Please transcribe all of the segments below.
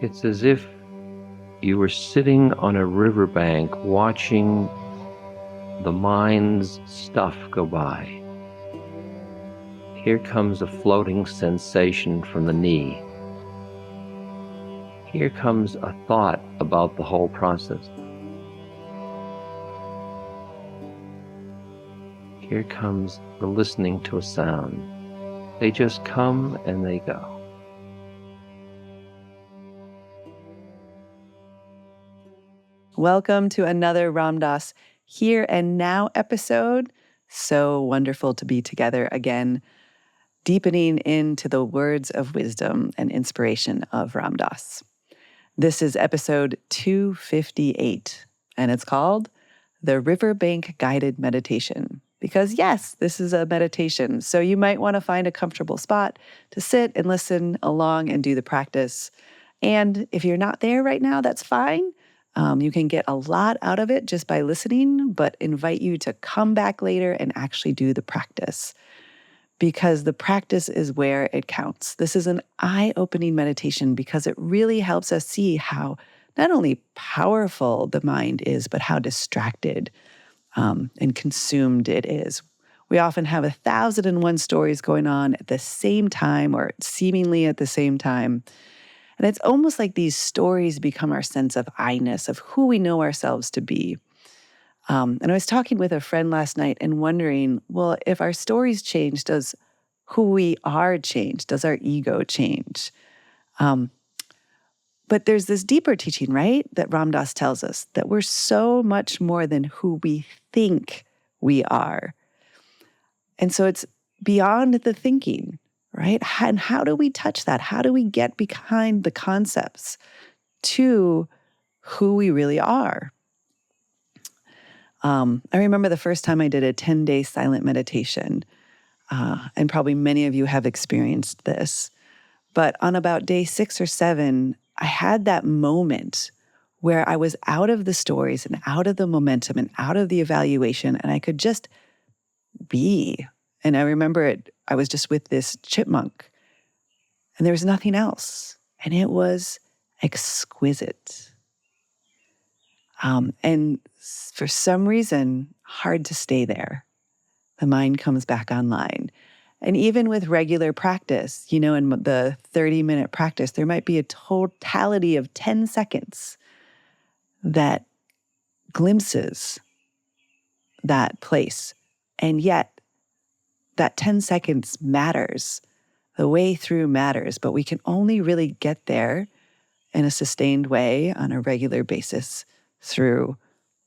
It's as if you were sitting on a riverbank watching the mind's stuff go by. Here comes a floating sensation from the knee. Here comes a thought about the whole process. Here comes the listening to a sound. They just come and they go. Welcome to another Ram Dass Here and Now episode. So wonderful to be together again, deepening into the words of wisdom and inspiration of Ram Dass. This is episode 258, and it's called The Riverbank Guided Meditation. Because yes, this is a meditation, so you might want to find a comfortable spot to sit and listen along and do the practice. And if you're not there right now, that's fine. You can get a lot out of it just by listening, but invite you to come back later and actually do the practice, because the practice is where it counts. This is an eye-opening meditation because it really helps us see how not only powerful the mind is, but how distracted and consumed it is. We often have 1,001 stories going on at the same time or seemingly at the same time. And it's almost like these stories become our sense of I-ness, of who we know ourselves to be. And I was talking with a friend last night and wondering, well, if our stories change, does who we are change? Does our ego change? But there's this deeper teaching, right, that Ram Dass tells us, that we're so much more than who we think we are. And so it's beyond the thinking, right? And how do we touch that? How do we get behind the concepts to who we really are? I remember the first time I did a 10-day silent meditation, and probably many of you have experienced this. But on about day 6 or 7, I had that moment where I was out of the stories and out of the momentum and out of the evaluation, and I could just be. And I remember it, I was just with this chipmunk, and there was nothing else. And it was exquisite. And for some reason, hard to stay there. The mind comes back online. And even with regular practice, in the 30-minute practice, there might be a totality of 10 seconds that glimpses that place. And yet, that 10 seconds matters. The way through matters, but we can only really get there in a sustained way on a regular basis through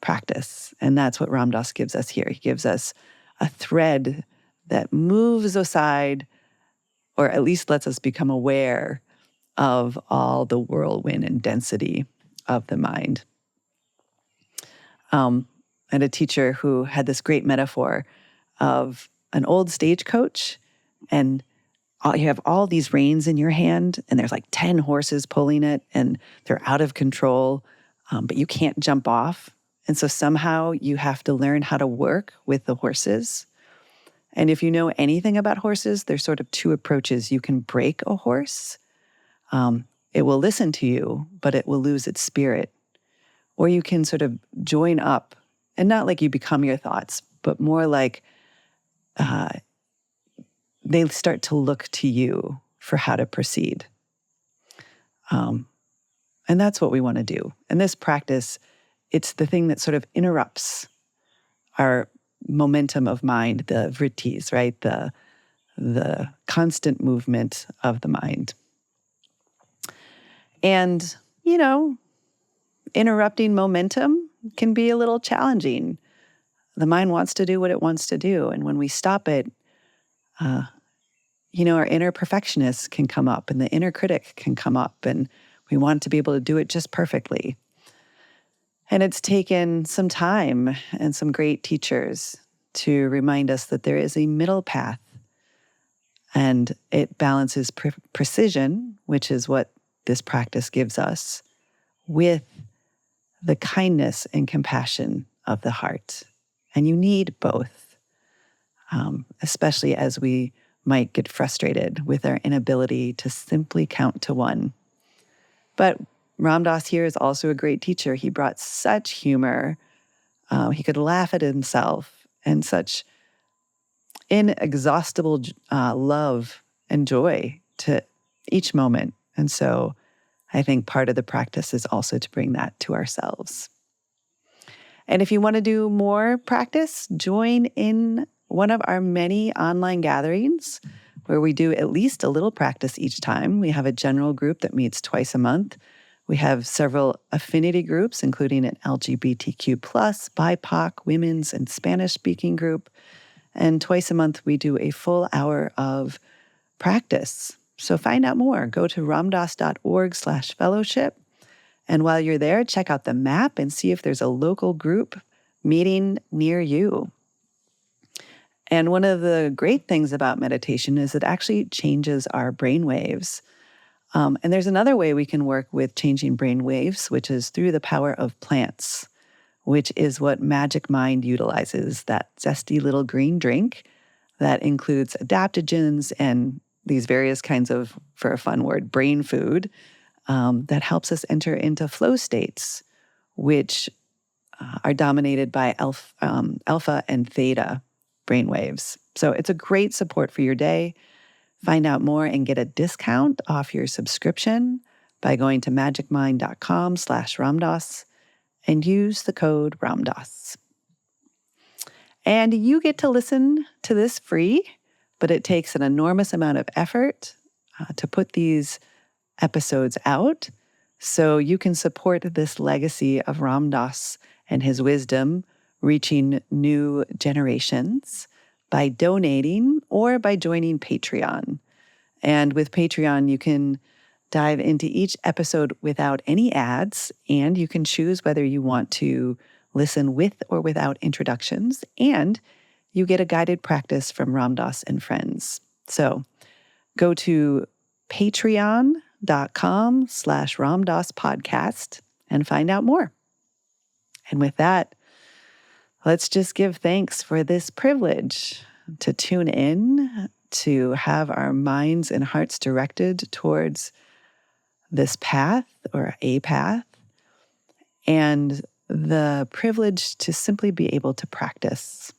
practice. And that's what Ram Dass gives us here. He gives us a thread that moves aside, or at least lets us become aware of all the whirlwind and density of the mind. I had a teacher who had this great metaphor of an old stagecoach, and you have all these reins in your hand, and there's like 10 horses pulling it, and they're out of control, but you can't jump off. And so somehow you have to learn how to work with the horses. And if you know anything about horses, there's sort of 2 approaches. You can break a horse. It will listen to you, but it will lose its spirit. Or you can sort of join up, and not like you become your thoughts, but more like they start to look to you for how to proceed. And that's what we want to do. And this practice, it's the thing that sort of interrupts our momentum of mind, the vrittis, right? The constant movement of the mind. And, interrupting momentum can be a little challenging. The mind wants to do what it wants to do. And when we stop it, our inner perfectionist can come up and the inner critic can come up, and we want to be able to do it just perfectly. And it's taken some time and some great teachers to remind us that there is a middle path, and it balances precision, which is what this practice gives us, with the kindness and compassion of the heart. And you need both, especially as we might get frustrated with our inability to simply count to 1. But Ram Dass here is also a great teacher. He brought such humor. He could laugh at himself and such inexhaustible love and joy to each moment. And so I think part of the practice is also to bring that to ourselves. And if you want to do more practice, join in one of our many online gatherings where we do at least a little practice each time. We have a general group that meets twice a month. We have several affinity groups, including an LGBTQ+, BIPOC, women's, and Spanish-speaking group. And twice a month, we do a full hour of practice. So find out more. Go to ramdas.org/fellowship. And while you're there, check out the map and see if there's a local group meeting near you. And one of the great things about meditation is it actually changes our brain waves. And there's another way we can work with changing brain waves, which is through the power of plants, which is what Magic Mind utilizes, that zesty little green drink that includes adaptogens and these various kinds of, for a fun word, brain food that helps us enter into flow states, which are dominated by alpha and theta brain waves. So it's a great support for your day. Find out more and get a discount off your subscription by going to magicmind.com/Ramdas and use the code Ramdas. And you get to listen to this free, but it takes an enormous amount of effort to put these episodes out. So you can support this legacy of Ram Dass and his wisdom reaching new generations by donating or by joining Patreon. And with Patreon, you can dive into each episode without any ads, and you can choose whether you want to listen with or without introductions, and you get a guided practice from Ram Dass and friends. So go to patreon.com/Ram Dass podcast and find out more. And with that, let's just give thanks for this privilege to tune in, to have our minds and hearts directed towards this path or a path, and the privilege to simply be able to practice.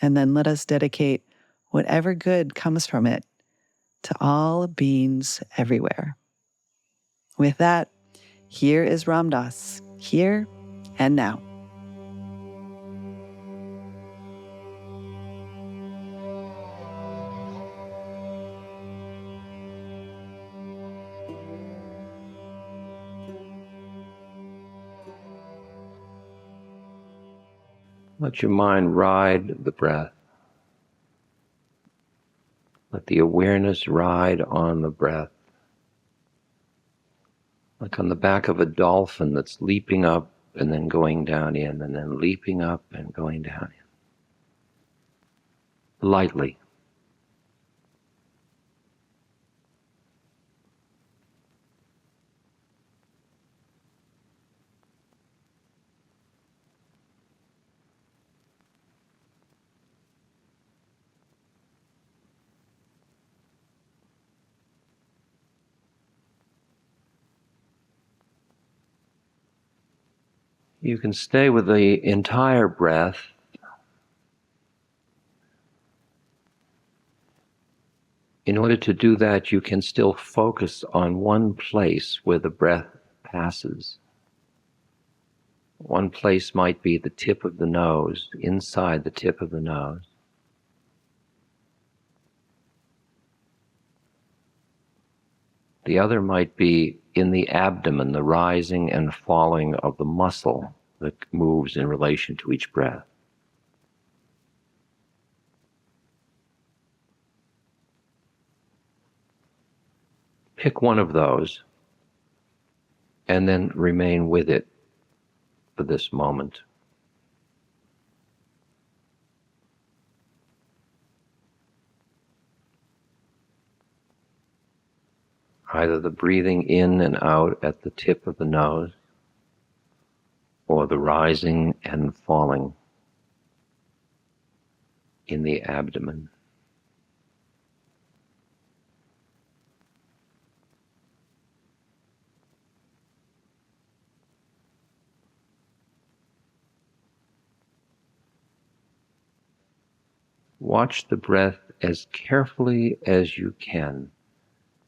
And then let us dedicate whatever good comes from it to all beings everywhere. With that, here is Ram Dass, here and now. Let your mind ride the breath. Let the awareness ride on the breath. Like on the back of a dolphin that's leaping up and then going down in, and then leaping up and going down in. Lightly. You can stay with the entire breath. In order to do that, you can still focus on one place where the breath passes. One place might be the tip of the nose, inside the tip of the nose. The other might be in the abdomen, the rising and falling of the muscle that moves in relation to each breath. Pick one of those and then remain with it for this moment. Either the breathing in and out at the tip of the nose, or the rising and falling in the abdomen. Watch the breath as carefully as you can.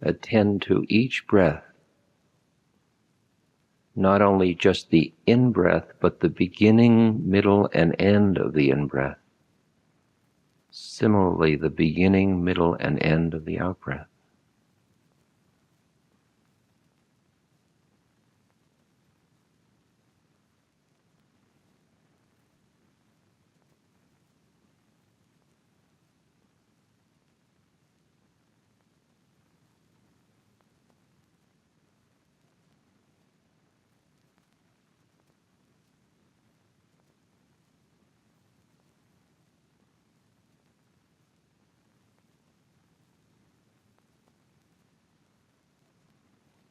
Attend to each breath, not only just the in-breath, but the beginning, middle, and end of the in-breath. Similarly, the beginning, middle, and end of the out-breath.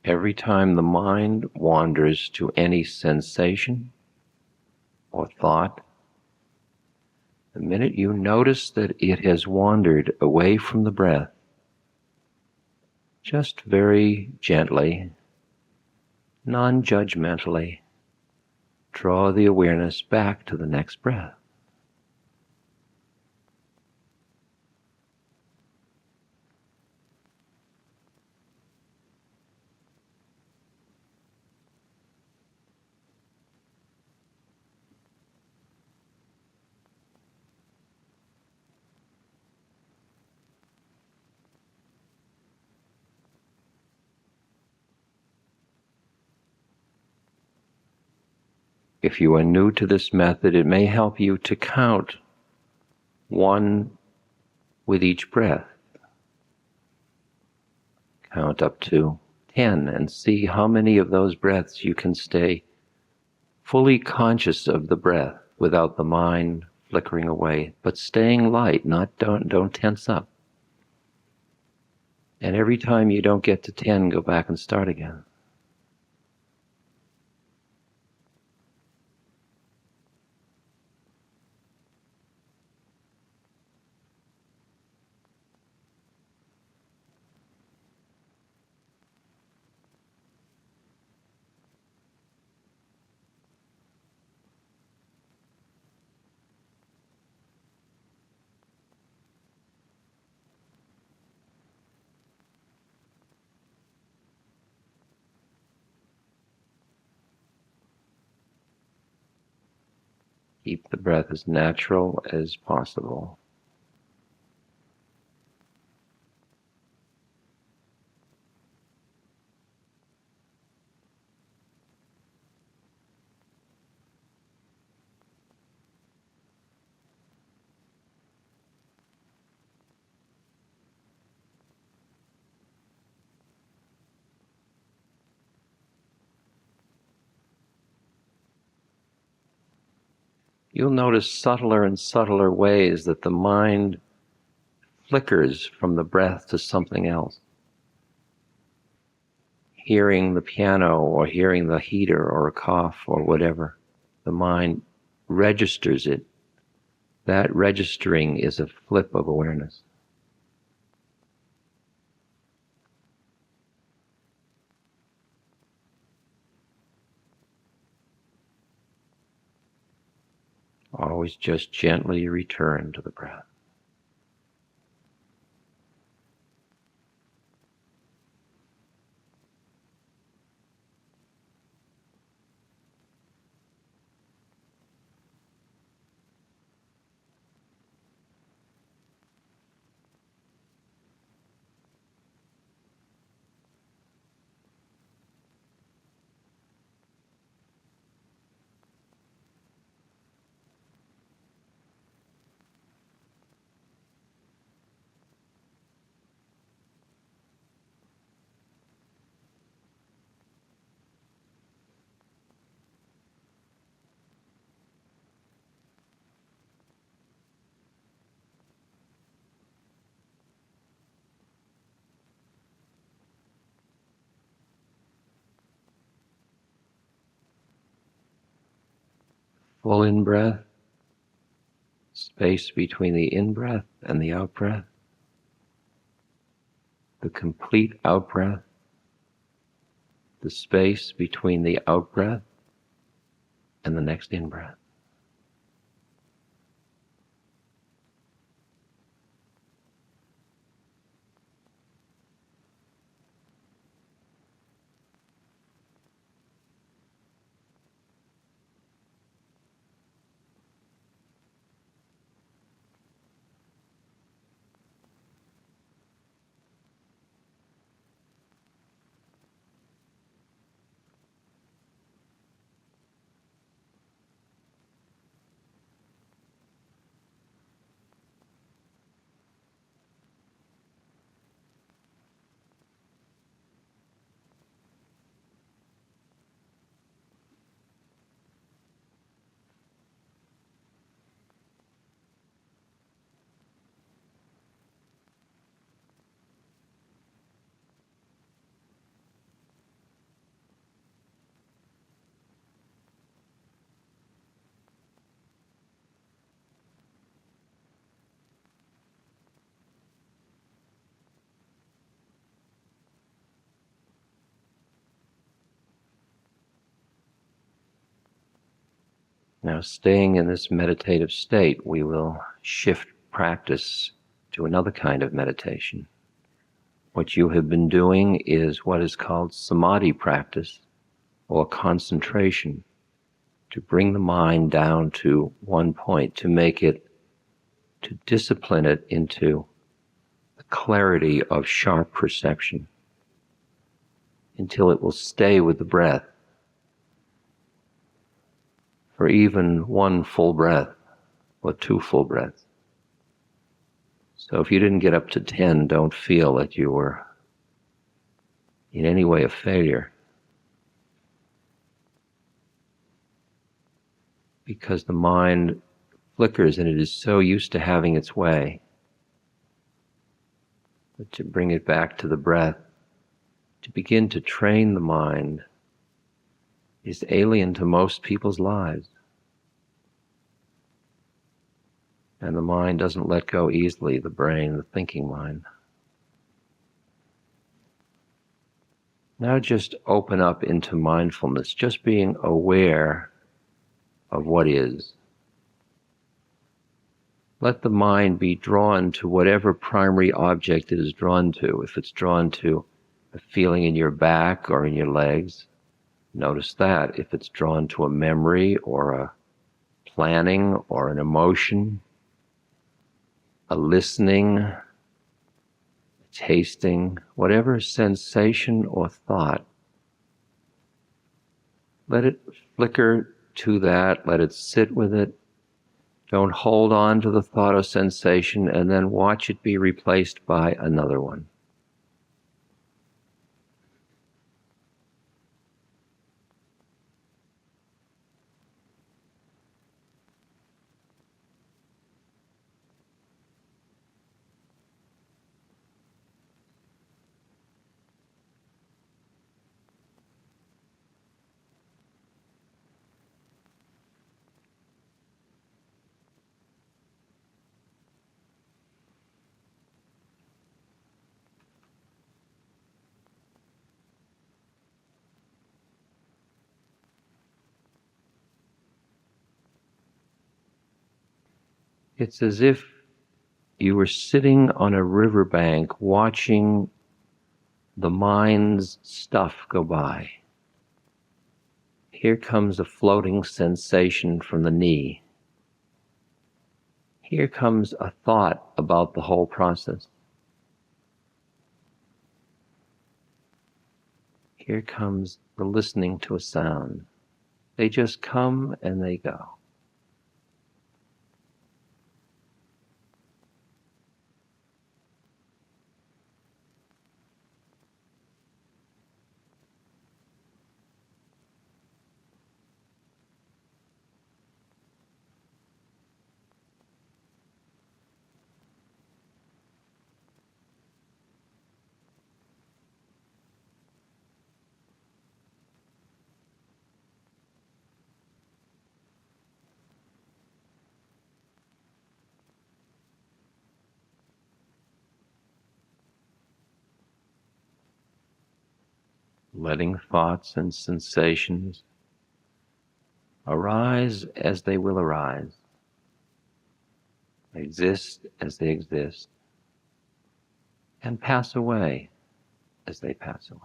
Every time the mind wanders to any sensation or thought, the minute you notice that it has wandered away from the breath, just very gently, non-judgmentally, draw the awareness back to the next breath. If you are new to this method, it may help you to count one with each breath. Count up to 10 and see how many of those breaths you can stay fully conscious of the breath without the mind flickering away, but staying light, don't tense up. And every time you don't get to 10, go back and start again. Keep the breath as natural as possible. You'll notice subtler and subtler ways that the mind flickers from the breath to something else. Hearing the piano or hearing the heater or a cough or whatever, the mind registers it. That registering is a flip of awareness. Always just gently return to the breath. Full in-breath, space between the in-breath and the out-breath, the complete out-breath, the space between the out-breath and the next in-breath. Now, staying in this meditative state, we will shift practice to another kind of meditation. What you have been doing is what is called Samadhi practice, or concentration, to bring the mind down to one point, to discipline it into the clarity of sharp perception, until it will stay with the breath for even one full breath or two full breaths. So if you didn't get up to 10, don't feel that you were in any way a failure, because the mind flickers and it is so used to having its way. But to bring it back to the breath, to begin to train the mind, is alien to most people's lives. And the mind doesn't let go easily, the brain, the thinking mind. Now just open up into mindfulness, just being aware of what is. Let the mind be drawn to whatever primary object it is drawn to. If it's drawn to a feeling in your back or in your legs, notice that. If it's drawn to a memory or a planning or an emotion, a listening, a tasting, whatever sensation or thought, let it flicker to that, let it sit with it. Don't hold on to the thought or sensation and then watch it be replaced by another one. It's as if you were sitting on a riverbank watching the mind's stuff go by. Here comes a floating sensation from the knee. Here comes a thought about the whole process. Here comes the listening to a sound. They just come and they go. Letting thoughts and sensations arise as they will arise, exist as they exist, and pass away as they pass away.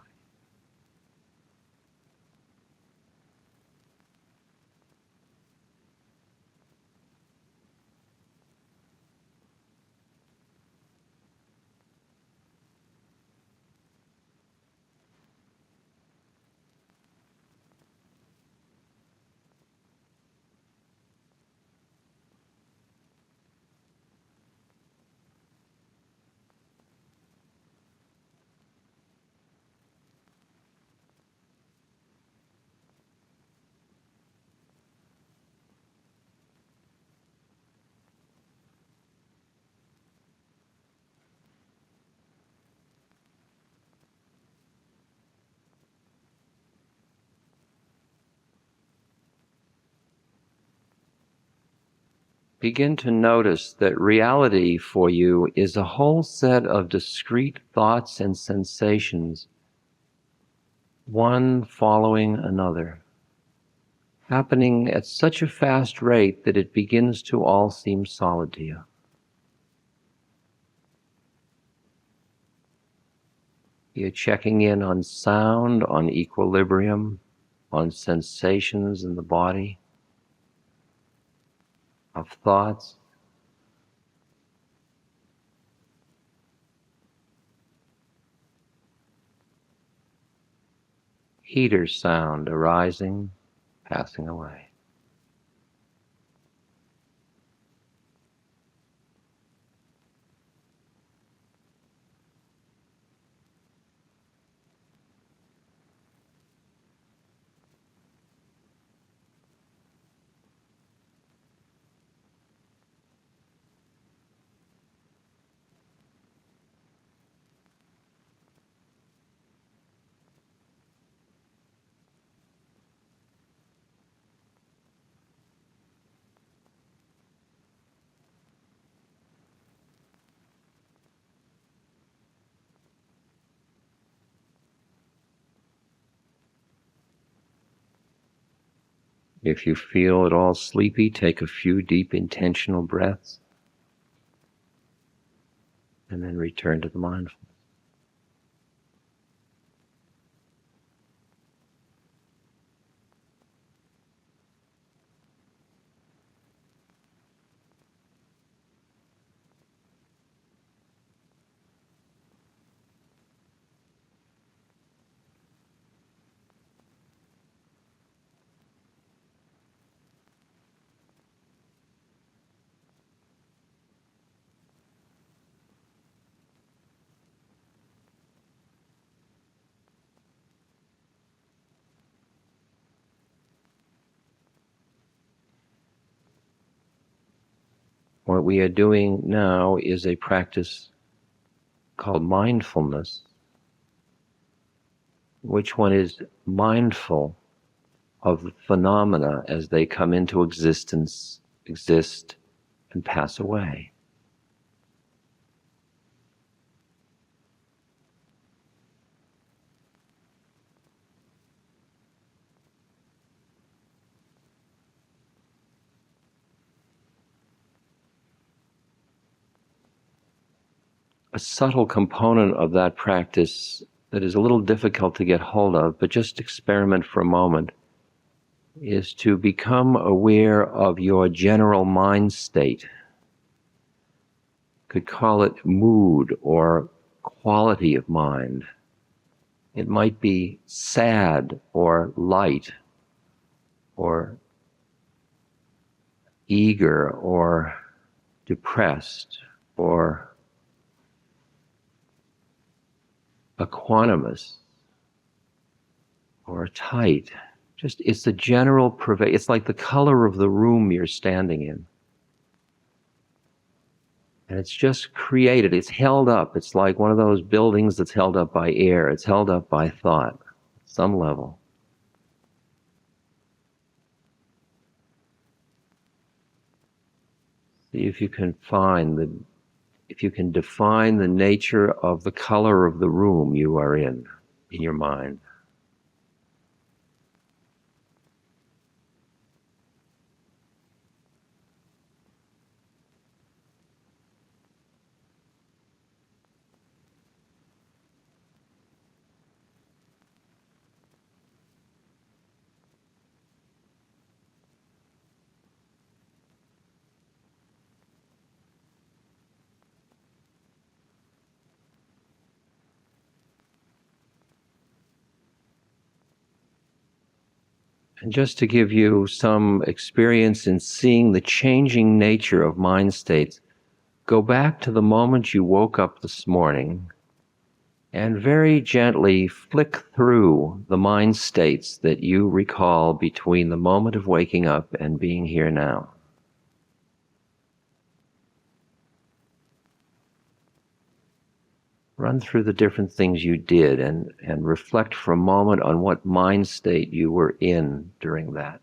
Begin to notice that reality for you is a whole set of discrete thoughts and sensations, one following another. happening at such a fast rate that it begins to all seem solid to you. You're checking in on sound, on equilibrium, on sensations in the body, of thoughts. Heater sound arising, passing away. If you feel at all sleepy, take a few deep intentional breaths and then return to the mindfulness. What we are doing now is a practice called mindfulness, which one is mindful of the phenomena as they come into existence, exist, and pass away. A subtle component of that practice that is a little difficult to get hold of, but just experiment for a moment, is to become aware of your general mind state. Could call it mood or quality of mind. It might be sad or light or eager or depressed or equanimous or tight. Just, it's the general it's like the color of the room you're standing in. And it's just created, it's held up. It's like one of those buildings that's held up by air. It's held up by thought, at some level. See if you can define the nature of the color of the room you are in your mind. And just to give you some experience in seeing the changing nature of mind states, go back to the moment you woke up this morning and very gently flick through the mind states that you recall between the moment of waking up and being here now. Run through the different things you did and reflect for a moment on what mind state you were in during that.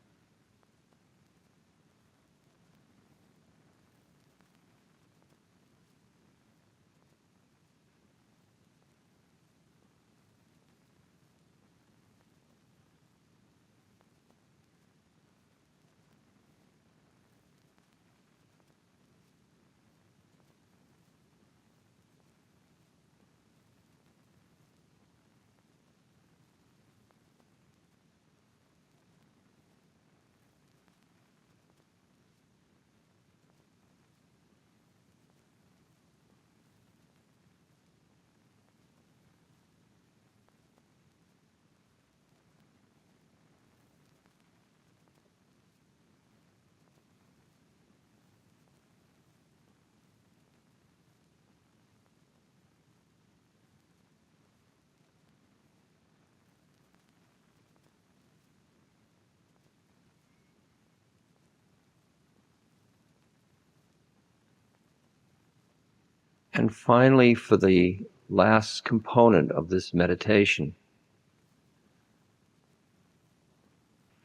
And finally, for the last component of this meditation,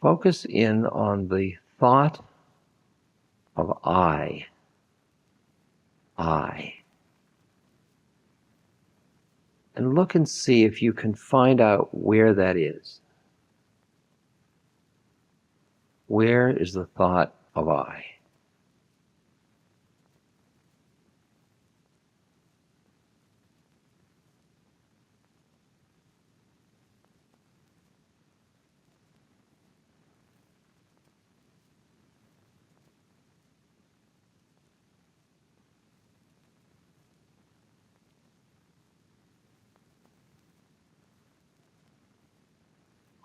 focus in on the thought of I. And look and see if you can find out where that is. Where is the thought of I?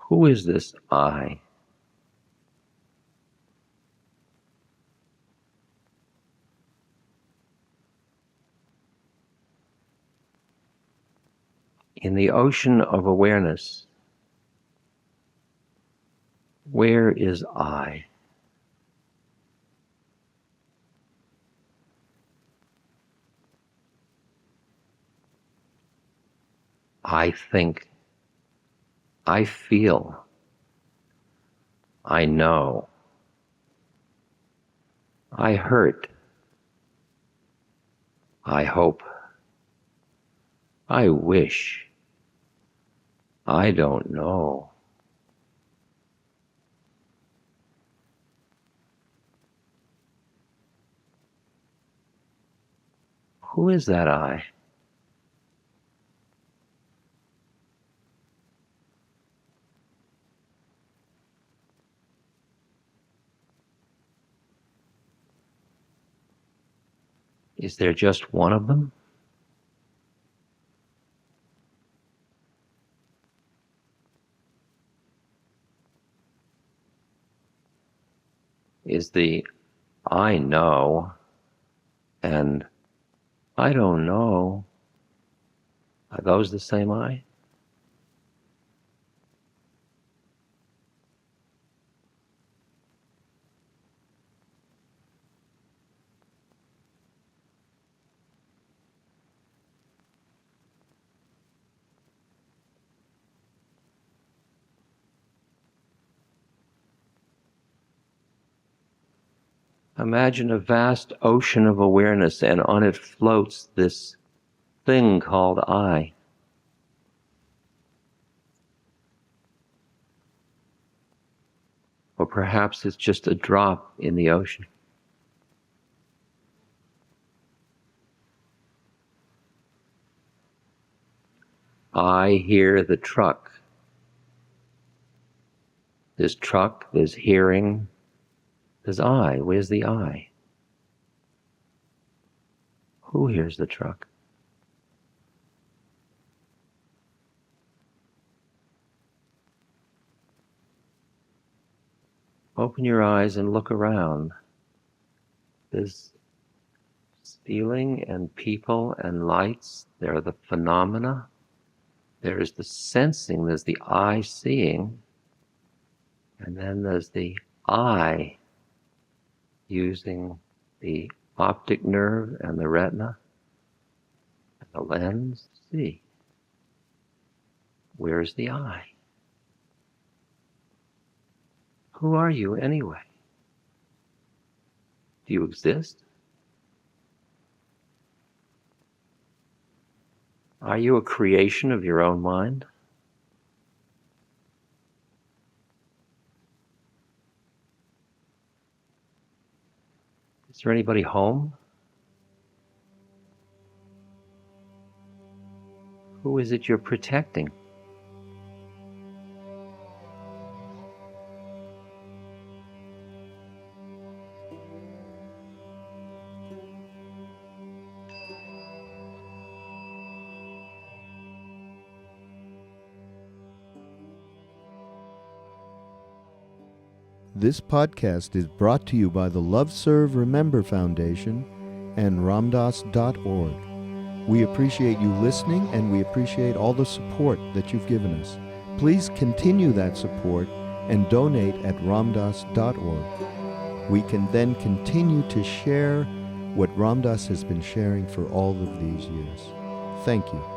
Who is this I? In the ocean of awareness, where is I? I think, I feel, I know, I hurt, I hope, I wish, I don't know. Who is that I? Is there just one of them? Is the I know and I don't know, are those the same I? Imagine a vast ocean of awareness, and on it floats this thing called I. Or perhaps it's just a drop in the ocean. I hear the truck. There's truck, there's hearing, there's I. Where's the I? Who hears the truck? Open your eyes and look around. There's feeling and people and lights. There are the phenomena. There is the sensing. There's the I seeing. And then there's the I using the optic nerve and the retina and the lens to see. Where's the I? Who are you anyway? Do you exist? Are you a creation of your own mind? Is there anybody home? Who is it you're protecting? This podcast is brought to you by the Love Serve Remember Foundation and ramdas.org. We appreciate you listening, and we appreciate all the support that you've given us. Please continue that support and donate at ramdas.org. We can then continue to share what Ram Dass has been sharing for all of these years. Thank you.